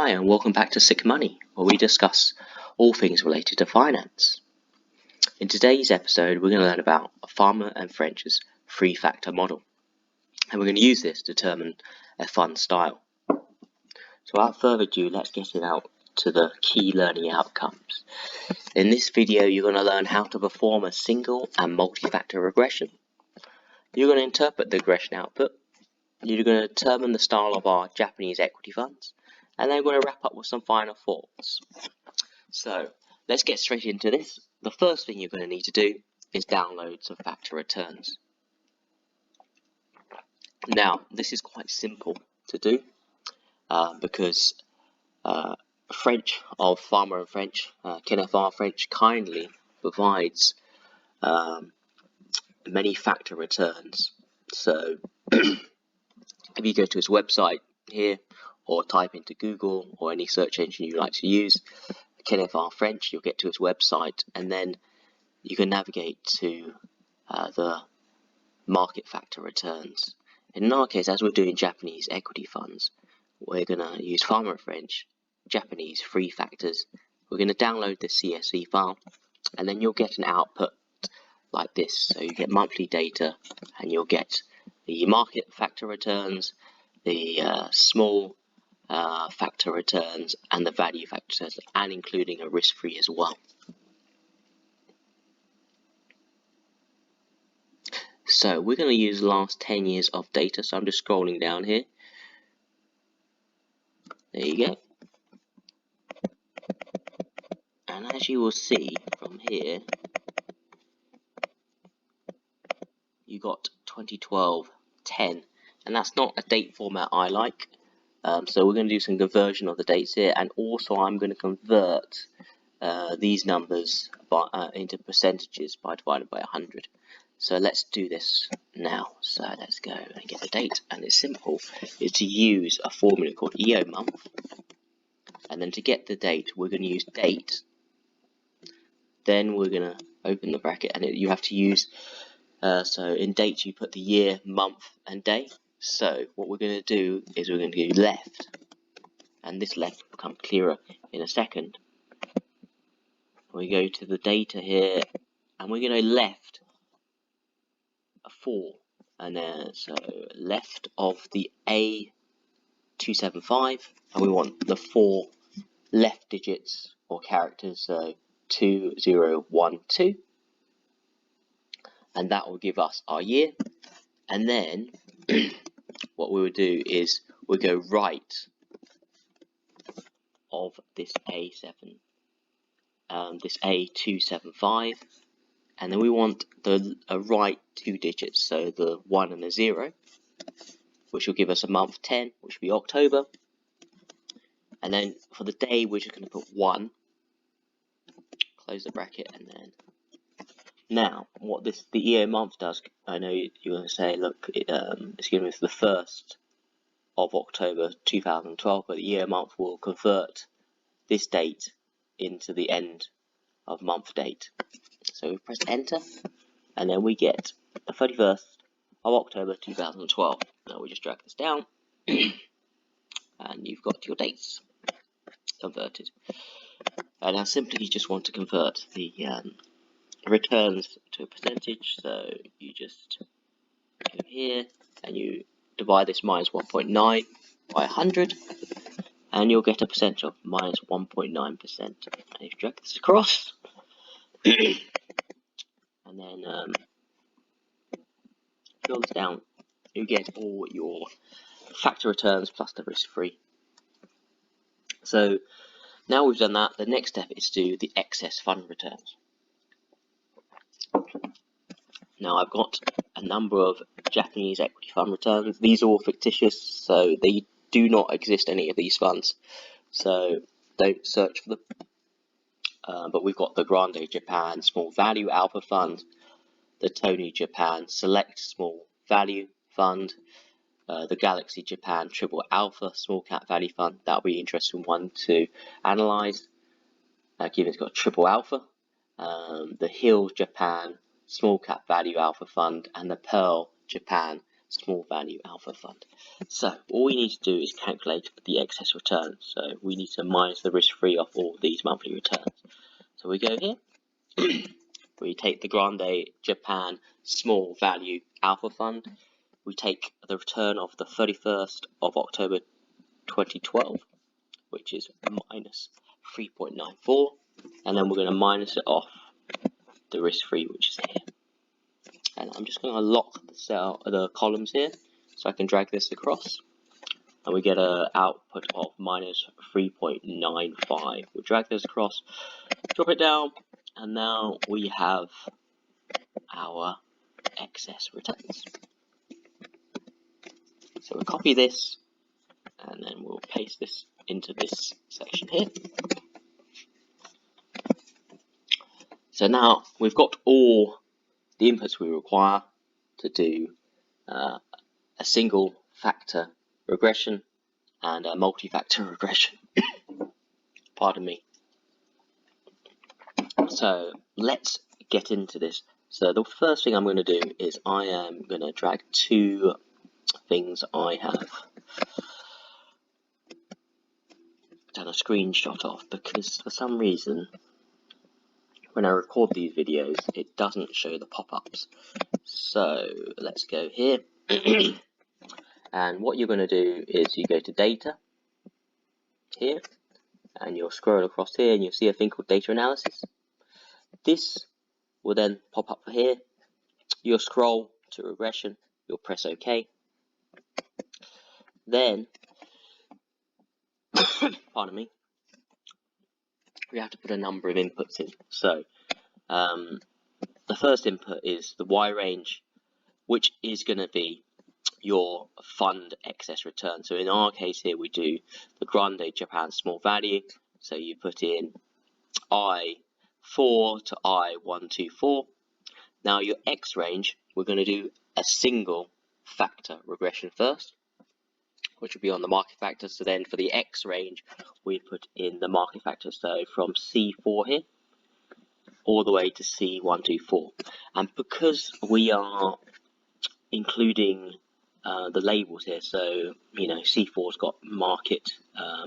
Hi and welcome back to Sick Money, where we discuss all things related to finance. In today's episode, we're going to learn about Fama and French's three-factor model, and we're going to use this to determine a fund style. So without further ado, let's get it out to the key learning outcomes. In this video, you're going to learn how to perform a single and multi-factor regression. You're going to interpret the regression output. You're going to determine the style of our Japanese equity funds. And then we're going to wrap up with some final thoughts. So let's get straight into this. The first thing you're going to need to do is download some factor returns. Now, this is quite simple to do because French of Fama and French, KNFR French kindly provides many factor returns. So if you go to his website here, or type into Google or any search engine you like to use, KNFR French, you'll get to his website, and then you can navigate to the market factor returns. In our case, as we're doing Japanese equity funds, we're going to use Fama French, Japanese three factors. We're going to download the CSV file, and then you'll get an output like this. So you get monthly data, and you'll get the market factor returns, the small factor returns, and the value factors, and including a risk-free as well. So we're going to use the last 10 years of data, so I'm just scrolling down here. There you go. And as you will see from here, you got 2012 10, and that's not a date format I like. So we're going to do some conversion of the dates here, and also I'm going to convert these numbers into percentages by dividing by 100. So let's do this now. So let's go and get the date, and it's simple. It's to use a formula called EO month, and then to get the date, we're going to use date. Then we're going to open the bracket, and you have to use. So in date, you put the year, month, and day. So what we're going to do is we're going to go left, and this left will become clearer in a second. We go to the data here, and we're going to left a 4, and then so left of the A275, and we want the 4 left digits or characters, so 2012, and that will give us our year. And then what we would do is we go right of this A7, this A275, and then we want the right 2 digits, so the 1 and the 0, which will give us a month 10, which will be October. And then for the day, we're just going to put 1, close the bracket, and then now what the EO month does, I know you're going to say, look, it's giving us the 1st of October 2012, but the EO month will convert this date into the end of month date. So we press enter, and then we get the 31st of October 2012. Now we just drag this down, and you've got your dates converted. And now simply you just want to convert the returns to a percentage, so you just go here and you divide this minus 1.9 by 100, and you'll get a percentage of minus 1.9%. And if you drag this across, and then fill this down, you get all your factor returns plus the risk-free. So now we've done that, the next step is to do the excess fund returns. Now I've got a number of Japanese equity fund returns. These are all fictitious, so they do not exist, any of these funds, so don't search for them. But we've got the Grande Japan Small Value Alpha Fund, the Tony Japan Select Small Value Fund, the Galaxy Japan Triple Alpha Small Cap Value Fund. That'll be an interesting one to analyze, given it's got Triple Alpha, the Hill Japan Small Cap Value Alpha Fund, and the Pearl Japan small value alpha fund. So all we need to do is calculate the excess return. So we need to minus the risk-free off all these monthly returns. So we go here, we take the Grande Japan small value alpha fund, we take the return of the 31st of October 2012, which is minus 3.94, and then we're going to minus it off the risk-free, which is here. And I'm just going to lock the columns here, so I can drag this across, and we get an output of minus 3.95. We'll drag this across, drop it down, and now we have our excess returns. So we'll copy this, and then we'll paste this into this section here. So now we've got all the inputs we require to do a single factor regression and a multi-factor regression. Pardon me. So let's get into this. So the first thing I'm going to do is I am going to drag two things I have done a screenshot of, because for some reason when I record these videos it doesn't show the pop-ups. So let's go here. And what you're going to do is you go to data here, and you'll scroll across here and you'll see a thing called data analysis. This will then pop up here. You'll scroll to regression, you'll press OK. Then, pardon me, we have to put a number of inputs in. So the first input is the Y range, which is going to be your fund excess return. So in our case here we do the Grande Japan small value. So you put in I4 to I124. Now your X range, we're going to do a single factor regression first, which will be on the market factor. So then for the X range, we put in the market factor. So from C4 here, all the way to C124. And because we are including the labels here, so you know C4's got market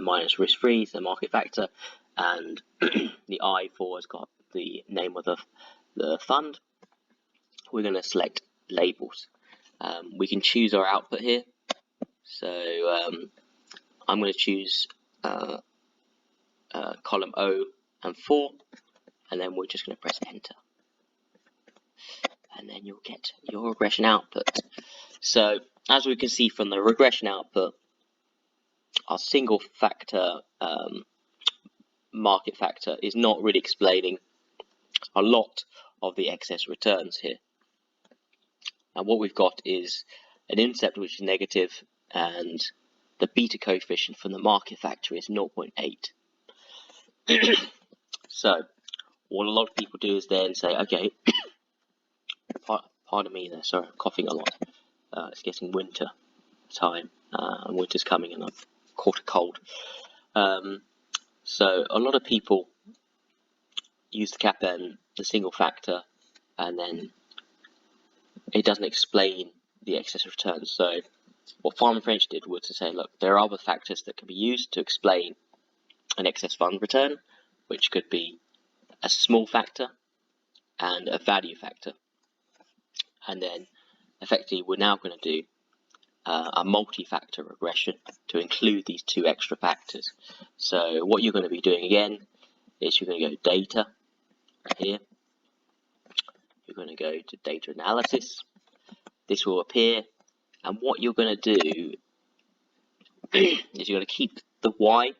minus risk-free, so market factor, and the I4 has got the name of the fund. We're going to select labels. We can choose our output here. So I'm going to choose column O and 4, and then we're just going to press enter, and then you'll get your regression output. So as we can see from the regression output, our single factor market factor is not really explaining a lot of the excess returns here. And what we've got is an intercept which is negative, and the beta coefficient from the market factor is 0.8. So what a lot of people do is then say, okay, pardon me there, sorry, I'm coughing a lot. It's getting winter time, and winter's coming, and I've caught a cold. So a lot of people use the CAPM, the single factor, and then it doesn't explain the excess returns. So what Fama French did was to say, look, there are other factors that can be used to explain an excess fund return, which could be a small factor and a value factor. And then effectively we're now going to do a multi-factor regression to include these two extra factors. So what you're going to be doing again is you're going to go data here. You're going to go to data analysis. This will appear, and what you're going to do is you're going to keep the Y,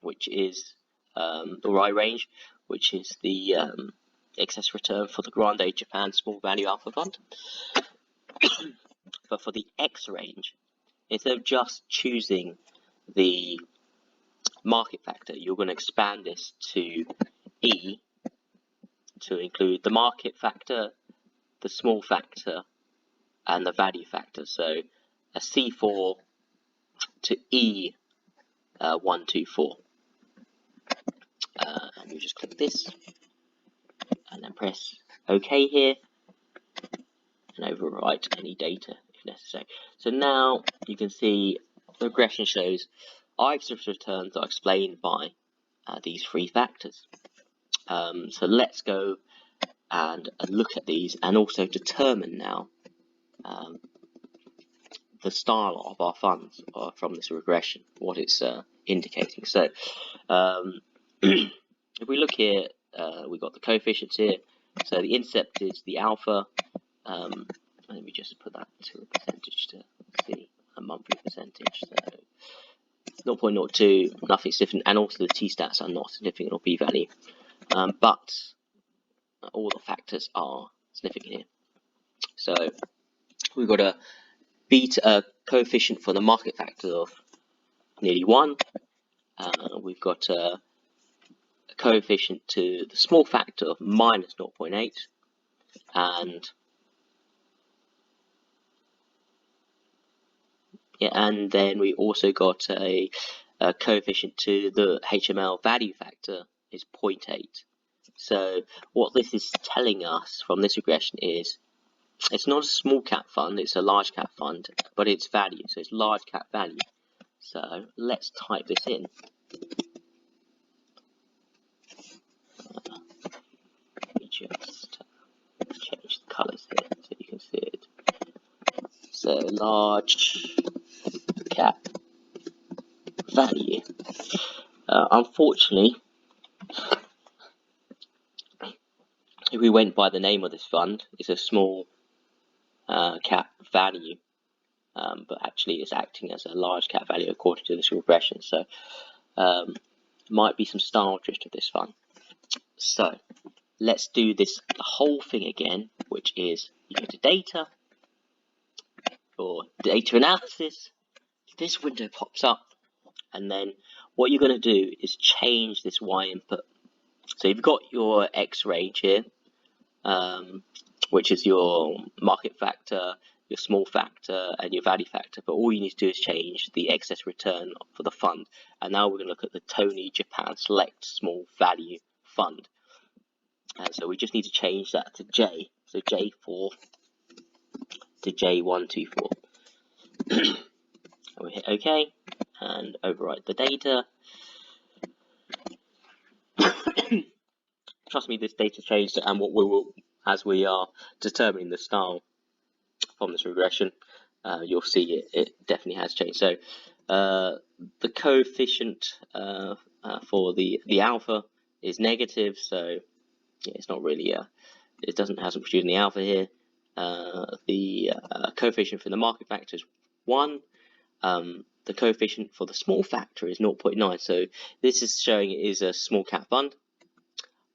which is the Y range, which is the excess return for the Grande Japan small value alpha fund. But for the X range, instead of just choosing the market factor, you're going to expand this to E to include the market factor, the small factor, and the value factor. So a C4 to E124. And you just click this and then press OK here and overwrite any data if necessary. So now you can see the regression shows isolated returns are explained by these three factors. So let's go and look at these and also determine now the style of our funds from this regression, what it's indicating. So if we look here, we've got the coefficients here. So the intercept is the alpha. Let me just put that to a percentage to see a monthly percentage. So 0.02, nothing significant, and also the t-stats are not significant or p-value, but all the factors are significant here. So we've got a beta coefficient for the market factor of nearly 1. We've got a coefficient to the small factor of minus 0.8, and then we also got a coefficient to the HML value factor is 0.8. So what this is telling us from this regression is it's not a small cap fund, it's a large cap fund, but it's value, so it's large cap value. So let's type this in. Let me just change the colours here so you can see it. So large cap value. Unfortunately, if we went by the name of this fund, it's a small cap value, but actually it's acting as a large cap value according to this regression. So might be some style drift of this fund. So let's do this the whole thing again, which is you go to data or data analysis. This window pops up, and then what you're going to do is change this Y input. So you've got your X range here, which is your market factor, your small factor, and your value factor. But all you need to do is change the excess return for the fund. And now we're going to look at the Tony Japan Select Small Value Fund. And so we just need to change that to J. So J4 to J124. And we hit OK and overwrite the data. Trust me, this data changed, and what we will, as we are determining the style from this regression, you'll see it definitely has changed. So the coefficient for the alpha is negative, so yeah, it's not really hasn't produced any alpha here. The coefficient for the market factor is 1. The coefficient for the small factor is 0.9, so this is showing it is a small cap fund,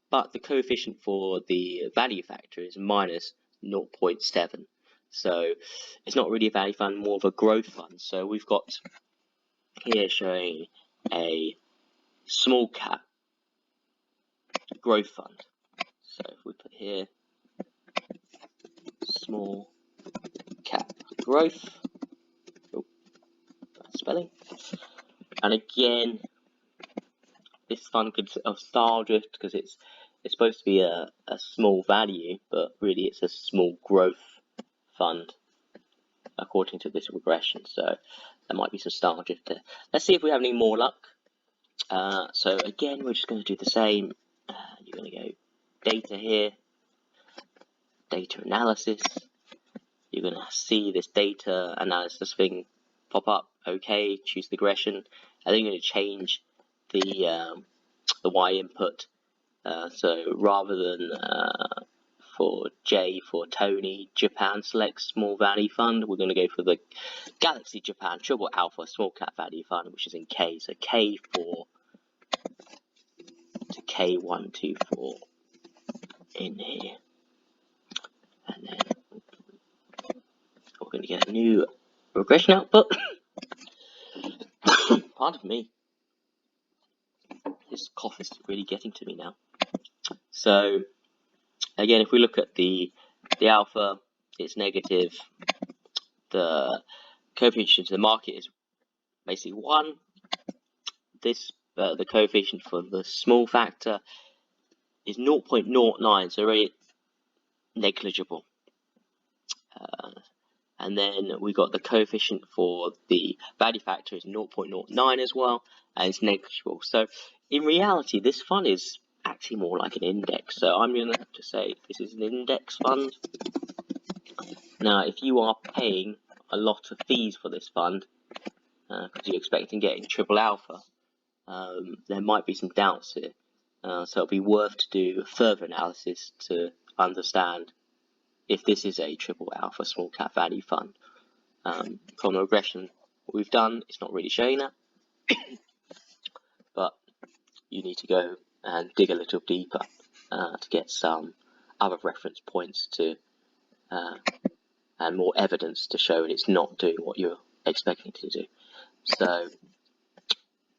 but the coefficient for the value factor is minus 0.7. So it's not really a value fund, more of a growth fund. So we've got here showing a small cap growth fund. So if we put here small cap growth, spelling, and again this fund could have style drift because it's supposed to be a small value, but really it's a small growth fund according to this regression. So there might be some style drift there. Let's see if we have any more luck. So again, we're just going to do the same. You're going to go data here, data analysis. You're going to see this data analysis thing pop up. Okay, choose the regression, and then you're going to change the Y input. So rather than for J for Tony Japan Select Small Value Fund, we're going to go for the Galaxy Japan Triple Alpha Small Cap Value Fund, which is in K. So K4 to K124 in here, and then we're going to get a new regression output. Pardon me, this cough is really getting to me now. So again, if we look at the alpha, it's negative. The coefficient to the market is basically 1. This the coefficient for the small factor is 0.09, so very negligible. and then we got the coefficient for the value factor is 0.09 as well, and it's negligible. So in reality, this fund is actually more like an index. So I'm going to have to say this is an index fund. Now, if you are paying a lot of fees for this fund, because you're expecting getting triple alpha, there might be some doubts here. So it'll be worth to do further analysis to understand if this is a triple alpha small cap value fund. From the regression we've done, it's not really showing that, but you need to go and dig a little deeper to get some other reference points to and more evidence to show it's not doing what you're expecting it to do. So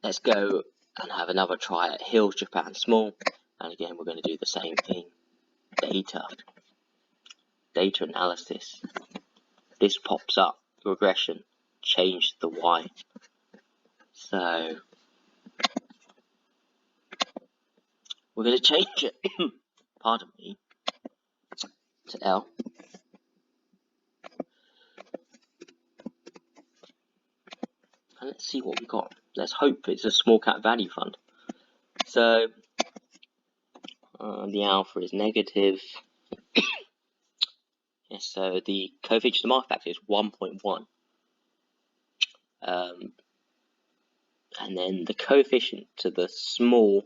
let's go and have another try at Hills Japan Small, and again we're going to do the same thing. Data analysis. This pops up, regression, change the Y. So we're going to change it, pardon me, to L. And let's see what we got. Let's hope it's a small cap value fund. So the alpha is negative. Yes, so the coefficient to market factor is 1.1. And then the coefficient to the small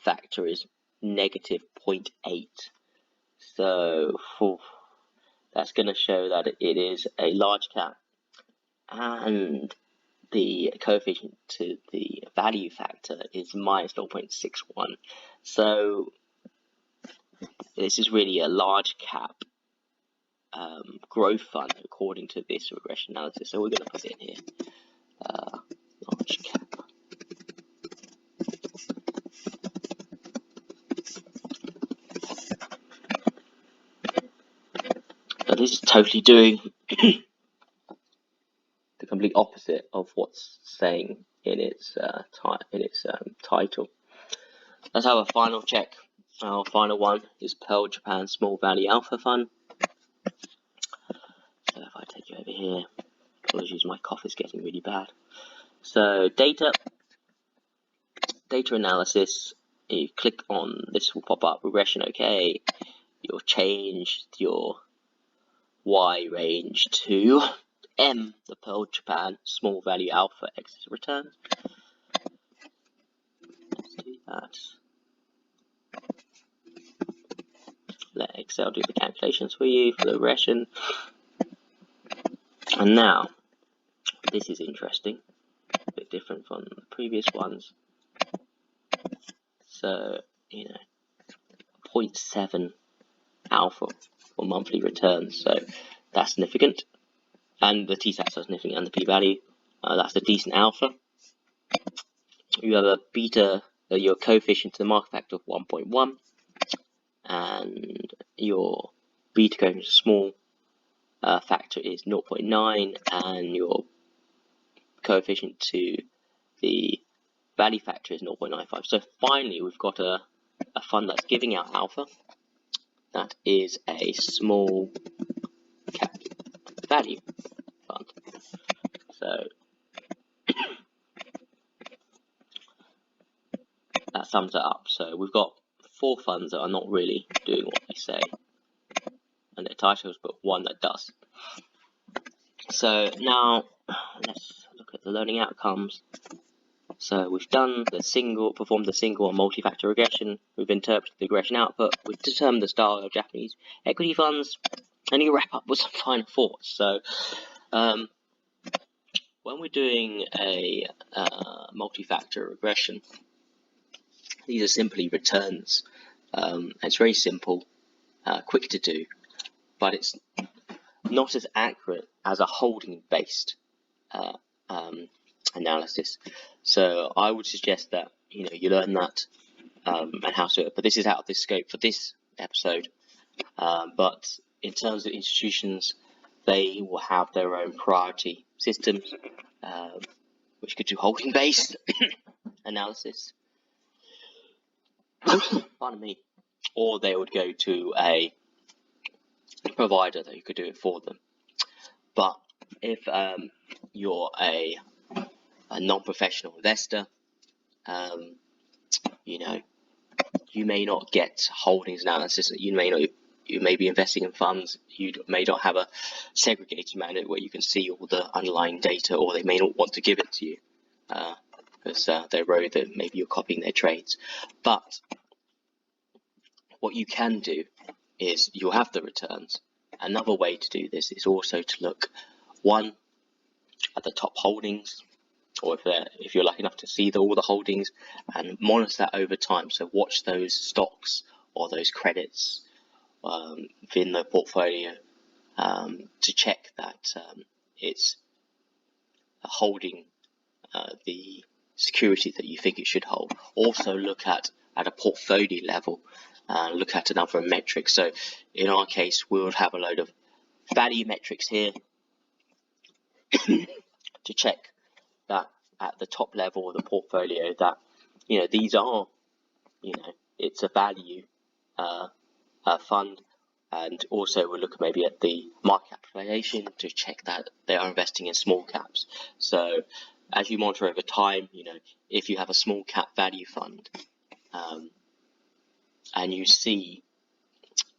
factor is negative 0.8. So that's going to show that it is a large cap. And the coefficient to the value factor is minus 0.61. So this is really a large cap growth fund according to this regression analysis. So we're going to put it in here. Large cap. Now this is totally doing the complete opposite of what's saying in its title. Let's have a final check. Our final one is Pearl Japan Small Value Alpha Fund. So if I take you over here, apologies, my cough is getting really bad. So data analysis. You click on this, will pop up regression. Okay, you'll change your Y range to M, the Pearl Japan Small Value Alpha Exit Returns. Let's do that. Let Excel do the calculations for you for the regression. And now, this is interesting, a bit different from the previous ones. So, 0.7 alpha for monthly returns, so that's significant. And the t-stats are significant, and the p-value, that's a decent alpha. You have a beta, your coefficient to the market factor of 1.1, and your beta coefficient to small factor is 0.9, and your coefficient to the value factor is 0.95. So finally we've got a fund that's giving out alpha. That is a small cap value fund. So that sums it up. So we've got 4 funds that are not really doing what they say and their titles, but one that does. So now let's look at the learning outcomes. So we've performed the single or multi-factor regression, we've interpreted the regression output, we've determined the style of Japanese equity funds, and you wrap up with some final thoughts. So when we're doing a multi-factor regression, these are simply returns. It's very simple, quick to do, but it's not as accurate as a holding-based analysis. So I would suggest that you learn that and how to do it. But this is out of the scope for this episode. But in terms of institutions, they will have their own priority systems, which could do holding-based analysis. Pardon me. Or they would go to a provider that could do it for them. But if you're a non-professional investor, you know, you may not get holdings analysis. You may be investing in funds. You may not have a segregated manner where you can see all the underlying data, or they may not want to give it to you because they're worried that maybe you're copying their trades. But what you can do is you'll have the returns. Another way to do this is also to look, one, at the top holdings, or if you're lucky enough to see all the holdings, and monitor that over time. So watch those stocks or those credits within the portfolio to check that it's holding the security that you think it should hold. Also look at a portfolio level, look at another metric. So in our case, we would have a load of value metrics here to check that at the top level of the portfolio that, you know, these are, you know, it's a value fund. And also we'll look maybe at the market capitalization to check that they are investing in small caps. So as you monitor over time, you know, if you have a small cap value fund and you see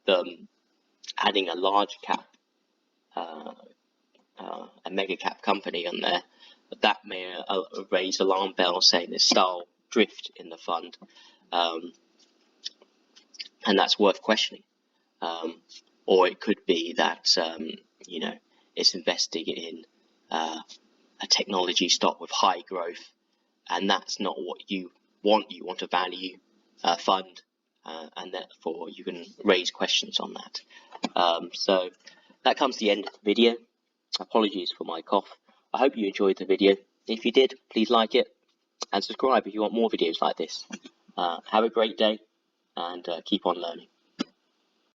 them adding a large cap, a mega cap company on there, that may raise alarm bells saying there's style drift in the fund, and that's worth questioning. Or it could be that you know, it's investing in a technology stock with high growth, and that's not what you want. You want a value fund, and therefore you can raise questions on that. So that comes to the end of the video. Apologies for my cough. I hope you enjoyed the video. If you did, please like it and subscribe if you want more videos like this. Have a great day and keep on learning.